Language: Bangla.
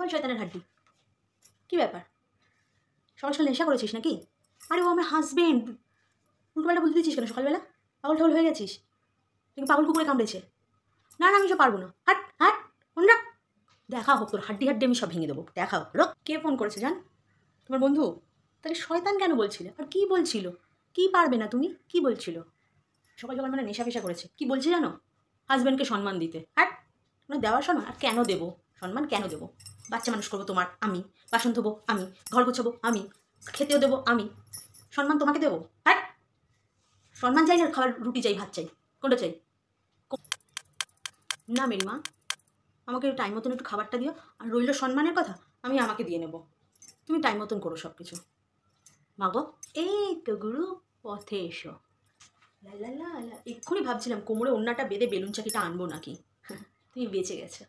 বল শয়তানের হাড্ডি, কী ব্যাপার? সকাল সকাল নেশা করেছিস নাকি? আরে ও আমার হাজবেন্ড, উল্টোপাল্টা বলতে দিচ্ছিস কেন সকালবেলা? পাগল ঠাগল হয়ে গেছিস? তুমি পাগল কুকুরে কামড়েছে? না না, আমি সব পারবো না, হাট হাট অন্যা। দেখা হোক তোর হাড্ডি হাড্ডি আমি সব ভেঙে দেবো, দেখা হোক। কে ফোন করেছে জান? তোমার বন্ধু? তাহলে শয়তান কেন বলছিলে? আর কি বলছিল? কি পারবে না তুমি? কি বলছিল? সকাল সকাল মানে নেশা ফেশা করেছে, কি বলছে জানো? হাজব্যান্ডকে সম্মান দিতে। হ্যাঁ, মানে দেওয়ার সম্মান? আর কেন দেবো সম্মান, কেন দেবো? বাচ্চা মানুষ করবো তোমার আমি, বাসন ধোবো আমি, ঘর গোছাবো আমি, খেতেও দেবো আমি, সম্মান তোমাকে দেবো? হ্যাঁ, সম্মান চাই না খাবার, রুটি চাই, ভাত চাই, কোনটা চাই? না মেরি মা, আমাকে টাইম মতন একটু খাবারটা দিও। আর রইল সম্মানের কথা, আমি আমাকে দিয়ে নেবো। তুমি টাইম মতন করো সব কিছু। মাগো, এই তো গুরু, পথে এসো। লা লা লা লা, এক্ষুনি ভাবছিলাম কোমরে ওড়নাটা বেঁধে বেলুন চাকিটা আনবো নাকি। তুমি বেঁচে গেছো।